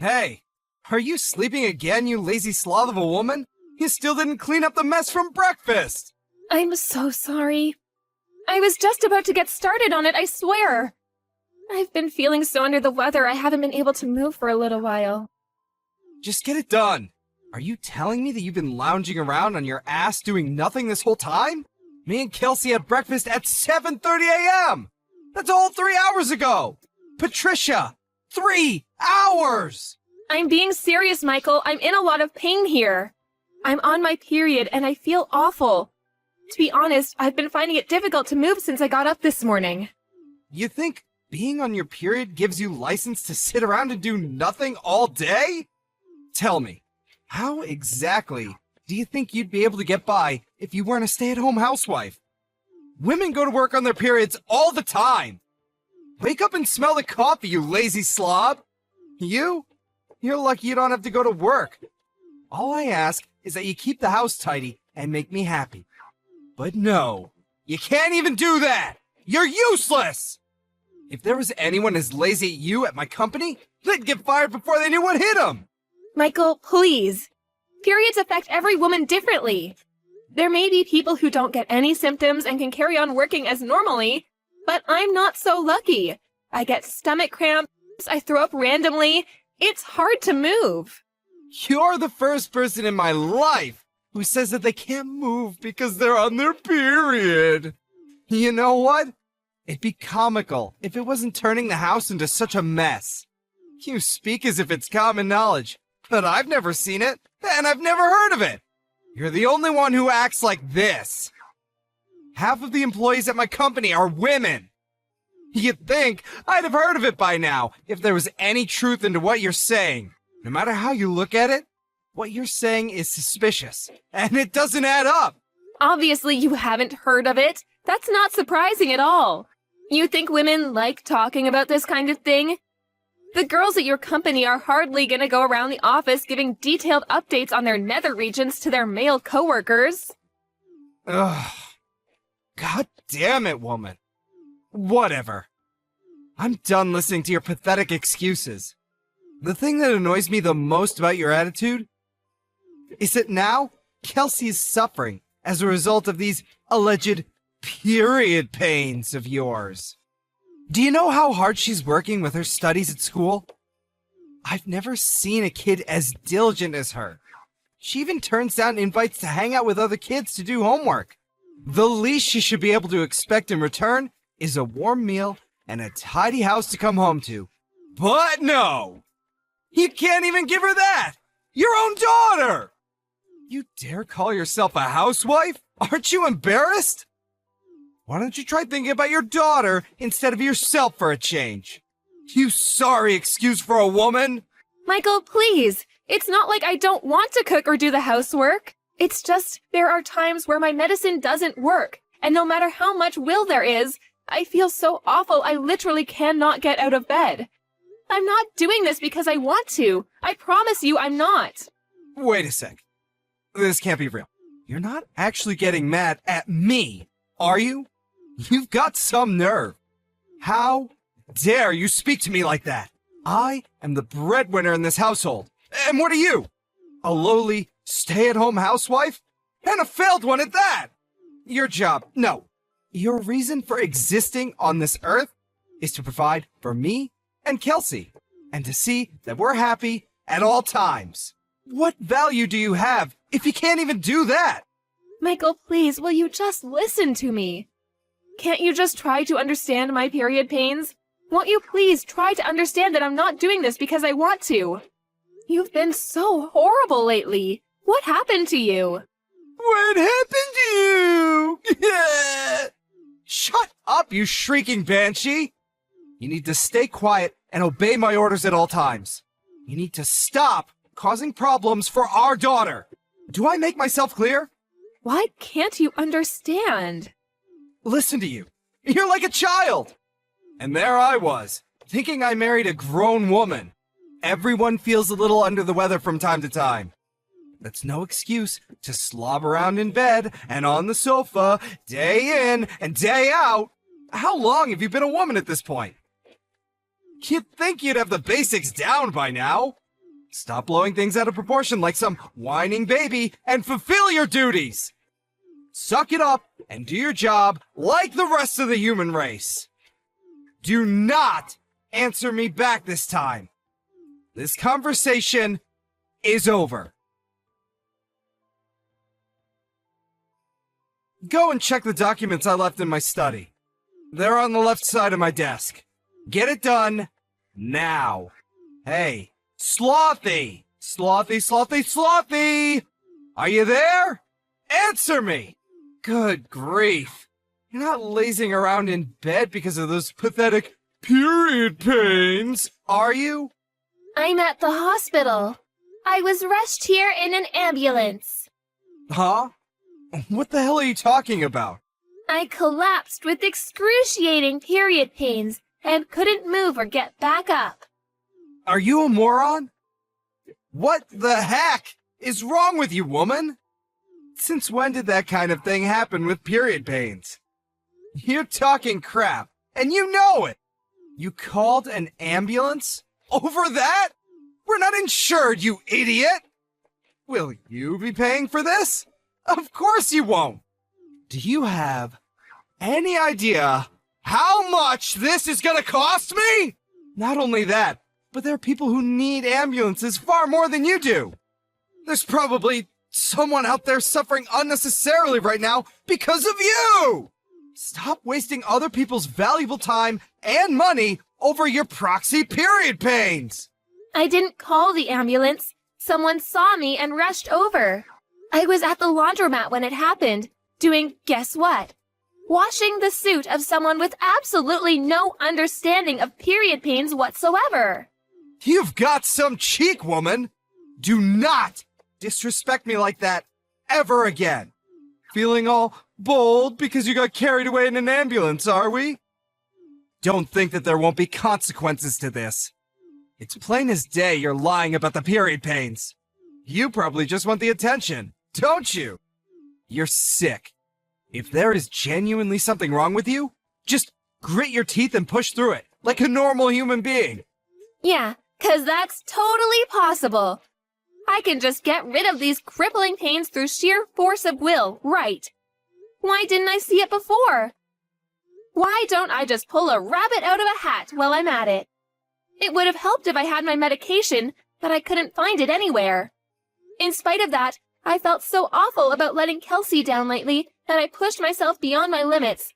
Hey, are you sleeping again, you lazy sloth of a woman? You still didn't clean up the mess from breakfast! I'm so sorry. I was just about to get started on it, I swear. I've been feeling so under the weather I haven't been able to move for a little while. Just get it done! Are you telling me that you've been lounging around on your ass doing nothing this whole time? Me and Kelsey had breakfast at 7:30 a.m.! That's all 3 hours ago! Patricia! 3 hours! I'm being serious, Michael. I'm in a lot of pain here. I'm on my period and I feel awful. To be honest, I've been finding it difficult to move since I got up this morning. You think being on your period gives you license to sit around and do nothing all day? Tell me, how exactly do you think you'd be able to get by if you weren't a stay-at-home housewife? Women go to work on their periods all the time. Wake up and smell the coffee, you lazy slob. You're lucky you don't have to go to work. All I ask is that you keep the house tidy and make me happy. But no, you can't even do that! You're useless! If there was anyone as lazy as you at my company, they'd get fired before they knew what hit them! Michael, please. Periods affect every woman differently. There may be people who don't get any symptoms and can carry on working as normally, but I'm not so lucky. I get stomach cramps, I throw up randomly. It's hard to move. You're the first person in my life who says that they can't move because they're on their period. You know what? It'd be comical if it wasn't turning the house into such a mess. You speak as if it's common knowledge, but I've never seen it, and I've never heard of it. You're the only one who acts like this. Half of the employees at my company are women. You'd think I'd have heard of it by now if there was any truth into what you're saying. No matter how you look at it, what you're saying is suspicious, and it doesn't add up. Obviously, you haven't heard of it. That's not surprising at all. You think women like talking about this kind of thing? The girls at your company are hardly gonna go around the office giving detailed updates on their nether regions to their male coworkers. Ugh. God damn it, woman. Whatever. I'm done listening to your pathetic excuses. The thing that annoys me the most about your attitude is that now Kelsey is suffering as a result of these alleged period pains of yours. Do you know how hard she's working with her studies at school? I've never seen a kid as diligent as her. She even turns down invites to hang out with other kids to do homework. The least she should be able to expect in return is a warm meal and a tidy house to come home to. But no! You can't even give her that! Your own daughter! You dare call yourself a housewife? Aren't you embarrassed? Why don't you try thinking about your daughter instead of yourself for a change? You sorry excuse for a woman? Michael, please. It's not like I don't want to cook or do the housework. It's just there are times where my medicine doesn't work, and no matter how much will there is, I feel so awful I literally cannot get out of bed. I'm not doing this because I want to. I promise you I'm not. Wait a sec. This can't be real. You're not actually getting mad at me, are you? You've got some nerve. How dare you speak to me like that? I am the breadwinner in this household. And what are you? A lowly, stay-at-home housewife? And a failed one at that! Your job, no. Your reason for existing on this earth is to provide for me and Kelsey, and to see that we're happy at all times. What value do you have if you can't even do that? Michael, please, will you just listen to me? Can't you just try to understand my period pains? Won't you please try to understand that I'm not doing this because I want to? You've been so horrible lately. What happened to you? What happened to you? Shut up, you shrieking banshee! You need to stay quiet and obey my orders at all times. You need to stop causing problems for our daughter. Do I make myself clear? Why can't you understand? Listen to you. You're like a child. And there I was, thinking I married a grown woman. Everyone feels a little under the weather from time to time. That's no excuse to slob around in bed and on the sofa, day in and day out. How long have you been a woman at this point? You'd think you'd have the basics down by now. Stop blowing things out of proportion like some whining baby and fulfill your duties. Suck it up and do your job like the rest of the human race. Do not answer me back this time. This conversation is over. Go and check the documents I left in my study. They're on the left side of my desk. Get it done now. Hey, Slothy! Slothy, Slothy, Slothy! Are you there? Answer me! Good grief. You're not lazing around in bed because of those pathetic period pains, are you? I'm at the hospital. I was rushed here in an ambulance. Huh? What the hell are you talking about? I collapsed with excruciating period pains and couldn't move or get back up. Are you a moron? What the heck is wrong with you, woman? Since when did that kind of thing happen with period pains? You're talking crap, and you know it! You called an ambulance? Over that? We're not insured, you idiot! Will you be paying for this? Of course you won't! Do you have any idea how much this is gonna cost me? Not only that, but there are people who need ambulances far more than you do. There's probably someone out there suffering unnecessarily right now because of you! Stop wasting other people's valuable time and money over your proxy period pains! I didn't call the ambulance. Someone saw me and rushed over. I was at the laundromat when it happened, doing guess what? Washing the suit of someone with absolutely no understanding of period pains whatsoever. You've got some cheek, woman! Do not disrespect me like that ever again. Feeling all bold because you got carried away in an ambulance, are we? Don't think that there won't be consequences to this. It's plain as day you're lying about the period pains. You probably just want the attention, don't you? You're sick. If there is genuinely something wrong with you, just grit your teeth and push through it, like a normal human being. Yeah, 'cause that's totally possible. I can just get rid of these crippling pains through sheer force of will, right? Why didn't I see it before? Why don't I just pull a rabbit out of a hat while I'm at it? It would have helped if I had my medication, but I couldn't find it anywhere. In spite of that, I felt so awful about letting Kelsey down lately that I pushed myself beyond my limits.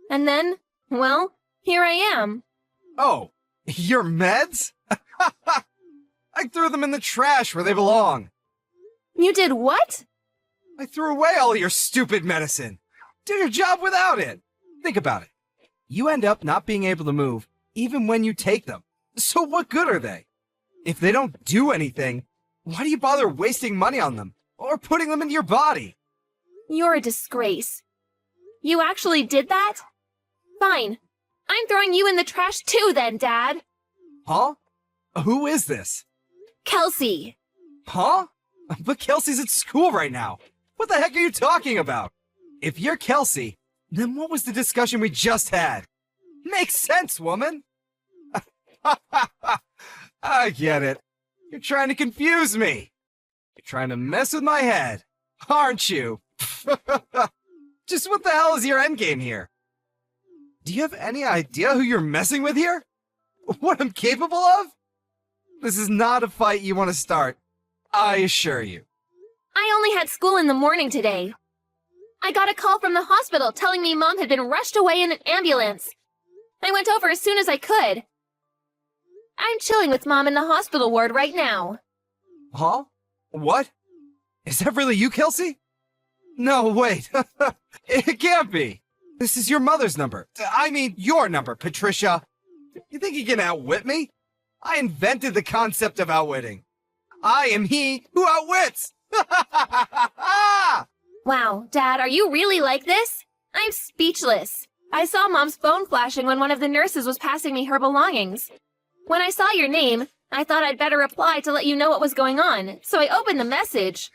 And then, well, here I am. Oh, your meds? I threw them in the trash where they belong. You did what? I threw away all your stupid medicine. Do your job without it. Think about it. You end up not being able to move, even when you take them. So what good are they? If they don't do anything, why do you bother wasting money on them, or putting them into your body? You're a disgrace. You actually did that? Fine. I'm throwing you in the trash too then, Dad. Huh? Who is this? Kelsey. Huh? But Kelsey's at school right now. What the heck are you talking about? If you're Kelsey, then what was the discussion we just had? Makes sense, woman. I get it. You're trying to confuse me. You're trying to mess with my head, aren't you? Just what the hell is your endgame here? Do you have any idea who you're messing with here? What I'm capable of? This is not a fight you want to start, I assure you. I only had school in the morning today. I got a call from the hospital telling me Mom had been rushed away in an ambulance. I went over as soon as I could. I'm chilling with Mom in the hospital ward right now. Huh? What? Is that really you, Kelsey? No, wait. It can't be. This is your mother's number. I mean, your number, Patricia. You think you can outwit me? I invented the concept of outwitting. I am he who outwits! Wow, Dad, are you really like this? I'm speechless. I saw Mom's phone flashing when one of the nurses was passing me her belongings. When I saw your name, I thought I'd better reply to let you know what was going on, so I opened the message.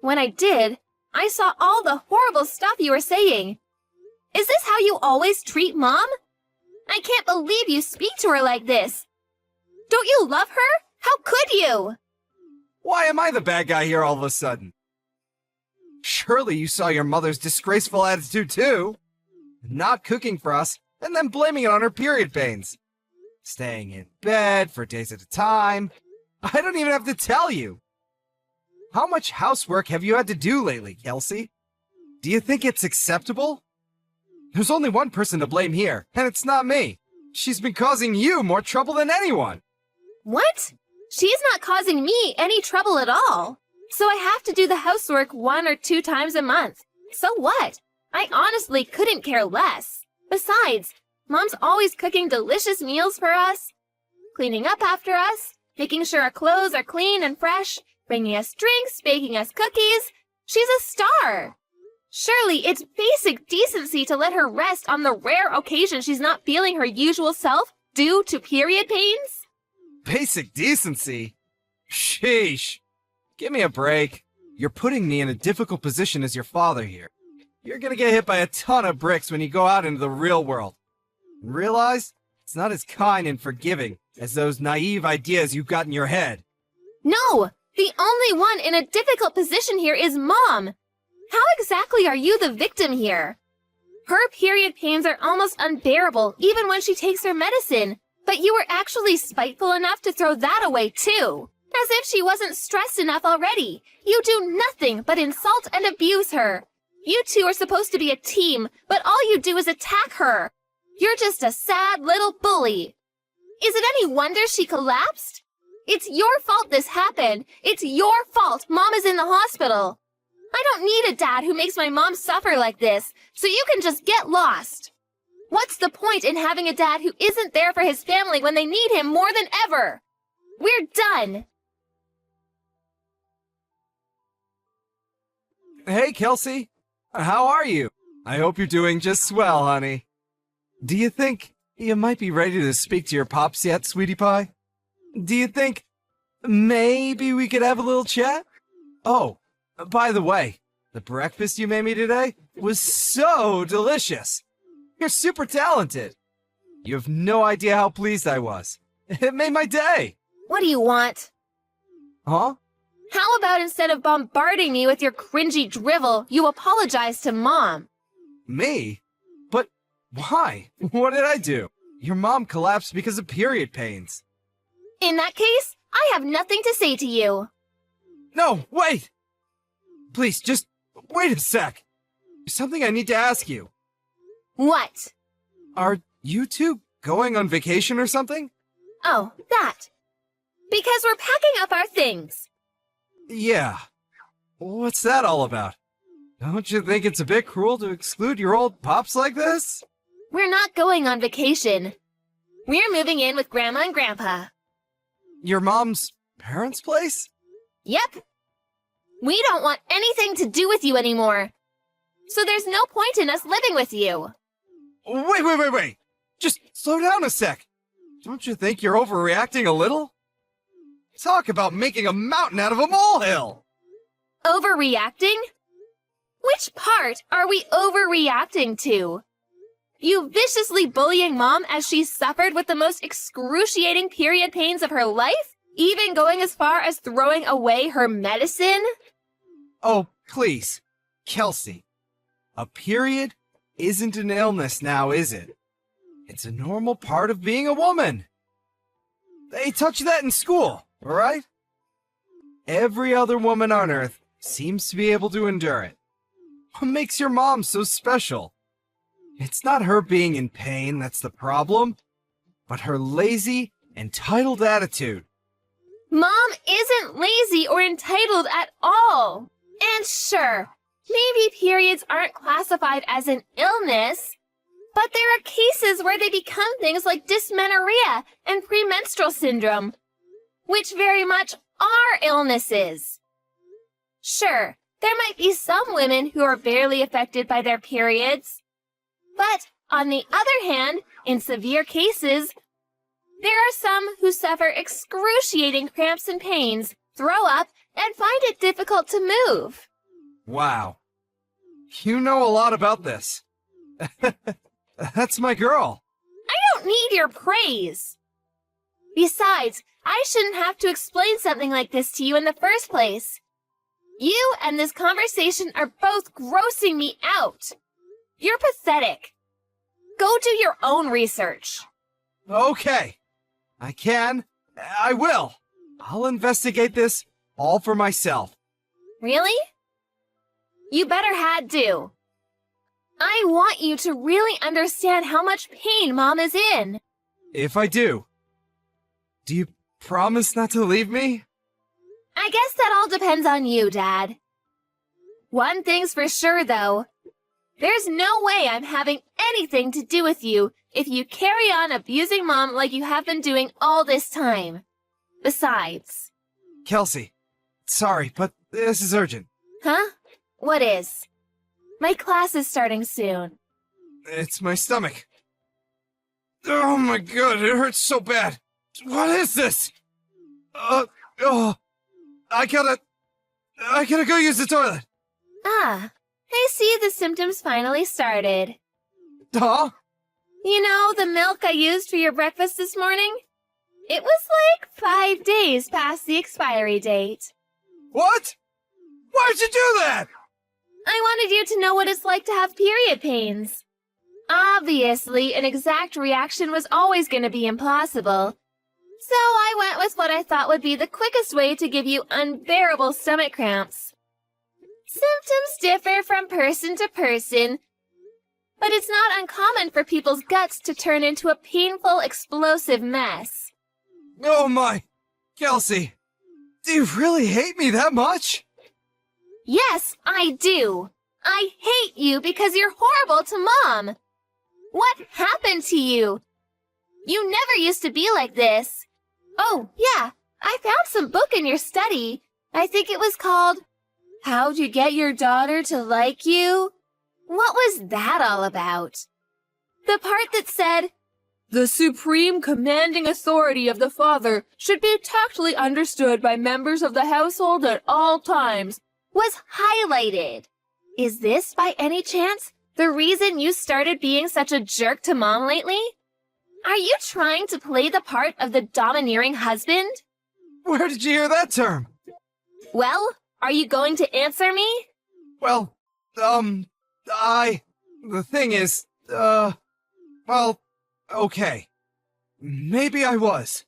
When I did, I saw all the horrible stuff you were saying. Is this how you always treat Mom? I can't believe you speak to her like this. Don't you love her? How could you? Why am I the bad guy here all of a sudden? Surely you saw your mother's disgraceful attitude too. Not cooking for us, and then blaming it on her period pains. Staying in bed for days at a time. I don't even have to tell you. How much housework have you had to do lately, Kelsey? Do you think it's acceptable? There's only one person to blame here, and it's not me. She's been causing you more trouble than anyone. What? She's not causing me any trouble at all. So I have to do the housework 1 or 2 times a month. So what? I honestly couldn't care less. Besides, Mom's always cooking delicious meals for us, cleaning up after us, making sure our clothes are clean and fresh, bringing us drinks, baking us cookies. She's a star. Surely it's basic decency to let her rest on the rare occasion she's not feeling her usual self due to period pains? Basic decency? Sheesh. Give me a break. You're putting me in a difficult position as your father here. You're gonna get hit by a ton of bricks when you go out into the real world. Realize it's not as kind and forgiving as those naive ideas you've got in your head. No! The only one in a difficult position here is Mom! How exactly are you the victim here? Her period pains are almost unbearable even when she takes her medicine, but you were actually spiteful enough to throw that away too. As if she wasn't stressed enough already. You do nothing but insult and abuse her. You two are supposed to be a team, but all you do is attack her. You're just a sad little bully. Is it any wonder she collapsed? It's your fault this happened. It's your fault Mom is in the hospital. I don't need a dad who makes my mom suffer like this, so you can just get lost. What's the point in having a dad who isn't there for his family when they need him more than ever? We're done. Hey, Kelsey. How are you? I hope you're doing just swell, honey. Do you think you might be ready to speak to your pops yet, sweetie pie? Do you think maybe we could have a little chat? Oh, by the way, the breakfast you made me today was so delicious. You're super talented. You have no idea how pleased I was. It made my day. What do you want? Huh? How about instead of bombarding me with your cringy drivel, you apologize to Mom? Me? But why? What did I do? Your mom collapsed because of period pains. In that case, I have nothing to say to you. No, wait! Please, just wait a sec. There's something I need to ask you. What? Are you two going on vacation or something? Oh, that. Because we're packing up our things. Yeah. What's that all about? Don't you think it's a bit cruel to exclude your old pops like this? We're not going on vacation. We're moving in with Grandma and Grandpa. Your mom's parents' place? Yep. We don't want anything to do with you anymore. So there's no point in us living with you. Wait. Just slow down a sec. Don't you think you're overreacting a little? Talk about making a mountain out of a molehill! Overreacting? Which part are we overreacting to? You viciously bullying Mom as she suffered with the most excruciating period pains of her life? Even going as far as throwing away her medicine? Oh, please. Kelsey. A period isn't an illness now, is it? It's a normal part of being a woman. They taught you that in school, all right? Every other woman on Earth seems to be able to endure it. What makes your mom so special? It's not her being in pain that's the problem, but her lazy, entitled attitude. Mom isn't lazy or entitled at all. And sure, maybe periods aren't classified as an illness, but there are cases where they become things like dysmenorrhea and premenstrual syndrome, which very much are illnesses. Sure, there might be some women who are barely affected by their periods, but on the other hand, in severe cases, there are some who suffer excruciating cramps and pains, throw up, and find it difficult to move. Wow. You know a lot about this. That's my girl. I don't need your praise. Besides, I I shouldn't have to explain something like this to you in the first place. You and this conversation are both grossing me out. You're pathetic. Go do your own research. Okay. I will. I'll investigate this all for myself. Really? You better had do. I want you to really understand how much pain Mom is in. If I do you promise not to leave me? I guess that all depends on you, Dad. One thing's for sure, though. There's no way I'm having anything to do with you if you carry on abusing Mom like you have been doing all this time. Besides... Kelsey, sorry, but this is urgent. Huh? What is? My class is starting soon. It's my stomach. Oh my god, it hurts so bad. What is this? I gotta go use the toilet. Ah, I see the symptoms finally started. Huh? You know, the milk I used for your breakfast this morning? It was like 5 days past the expiry date. What? Why'd you do that? I wanted you to know what it's like to have period pains. Obviously, an exact reaction was always going to be impossible. So I went with what I thought would be the quickest way to give you unbearable stomach cramps. Symptoms differ from person to person, but it's not uncommon for people's guts to turn into a painful, explosive mess. Oh my... Kelsey, do you really hate me that much? Yes, I do. I hate you because you're horrible to Mom. What happened to you? You never used to be like this. Oh, yeah, I found some book in your study. I think it was called How'd You Get Your Daughter to Like You? What was that all about? The part that said, the supreme commanding authority of the father should be tactfully understood by members of the household at all times, was highlighted. Is this, by any chance, the reason you started being such a jerk to Mom lately? Are you trying to play the part of the domineering husband? Where did you hear that term? Well, are you going to answer me? Well, the thing is, well, okay. Maybe I was.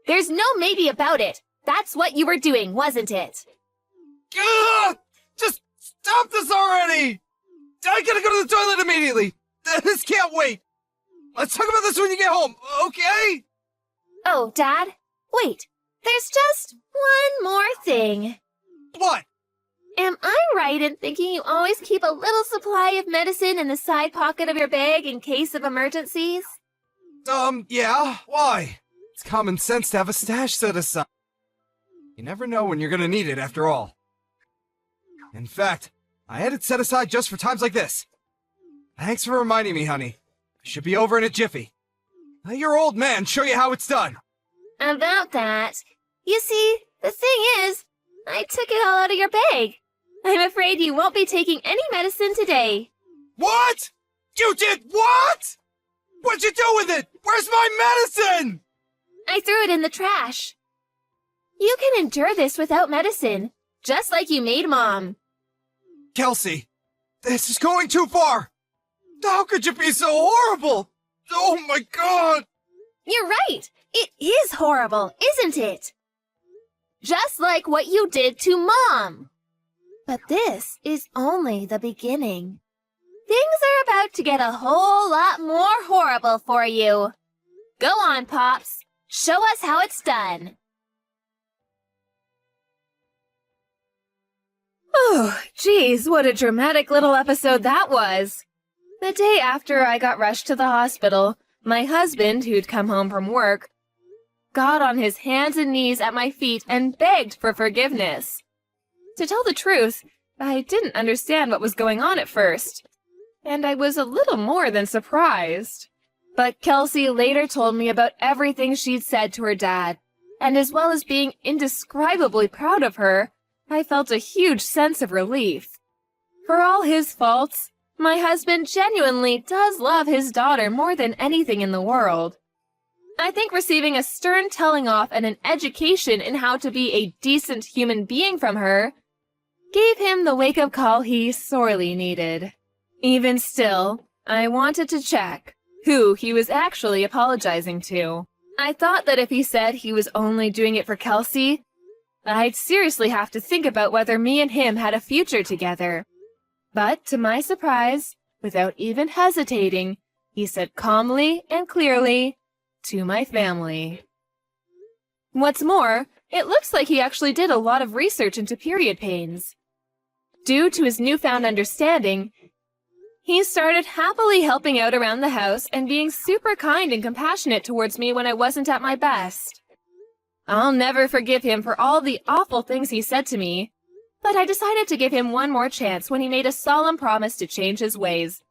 There's no maybe about it. That's what you were doing, wasn't it? Ugh! Just stop this already! I gotta go to the toilet immediately! This can't wait! Let's talk about this when you get home, okay? Oh, Dad, wait. There's just one more thing. What? Am I right in thinking you always keep a little supply of medicine in the side pocket of your bag in case of emergencies? Yeah, why? It's common sense to have a stash set aside. You never know when you're gonna need it, after all. In fact, I had it set aside just for times like this. Thanks for reminding me, honey. I should be over in a jiffy. Let your old man show you how it's done. About that, you see, the thing is, I took it all out of your bag. I'm afraid you won't be taking any medicine today. What? You did what? What'd you do with it? Where's my medicine? I threw it in the trash. You can endure this without medicine, just like you made Mom. Kelsey, this is going too far. How could you be so horrible? Oh my god! You're right. It is horrible, isn't it? Just like what you did to Mom. But this is only the beginning. Things are about to get a whole lot more horrible for you. Go on, Pops. Show us how it's done. Oh, geez, what a dramatic little episode that was. The day after I got rushed to the hospital, my husband, who'd come home from work, got on his hands and knees at my feet and begged for forgiveness. To tell the truth, I didn't understand what was going on at first, and I was a little more than surprised. But Kelsey later told me about everything she'd said to her dad, and as well as being indescribably proud of her, I felt a huge sense of relief. For all his faults, my husband genuinely does love his daughter more than anything in the world. I think receiving a stern telling off and an education in how to be a decent human being from her gave him the wake-up call he sorely needed. Even still, I wanted to check who he was actually apologizing to. I thought that if he said he was only doing it for Kelsey, I'd seriously have to think about whether me and him had a future together. But to my surprise, without even hesitating, he said calmly and clearly, "To my family." What's more, it looks like he actually did a lot of research into period pains. Due to his newfound understanding, he started happily helping out around the house and being super kind and compassionate towards me when I wasn't at my best. I'll never forgive him for all the awful things he said to me, but I decided to give him one more chance when he made a solemn promise to change his ways,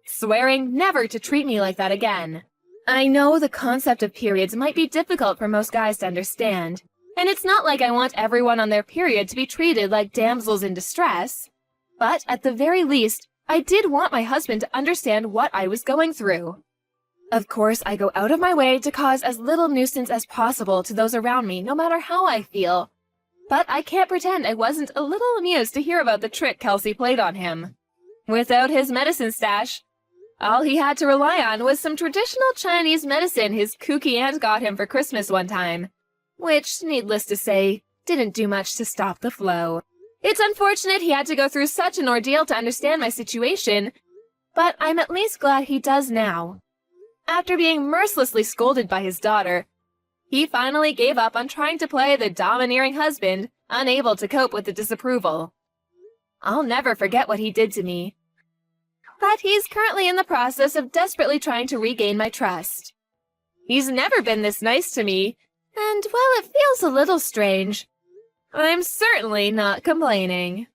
swearing never to treat me like that again. I know the concept of periods might be difficult for most guys to understand, and it's not like I want everyone on their period to be treated like damsels in distress, but at the very least, I did want my husband to understand what I was going through. Of course, I go out of my way to cause as little nuisance as possible to those around me, no matter how I feel. But I can't pretend I wasn't a little amused to hear about the trick Kelsey played on him. Without his medicine stash, all he had to rely on was some traditional Chinese medicine his kooky aunt got him for Christmas one time, which, needless to say, didn't do much to stop the flow. It's unfortunate he had to go through such an ordeal to understand my situation, but I'm at least glad he does now. After being mercilessly scolded by his daughter, he finally gave up on trying to play the domineering husband, unable to cope with the disapproval. I'll never forget what he did to me. But he's currently in the process of desperately trying to regain my trust. He's never been this nice to me, and while it feels a little strange, I'm certainly not complaining.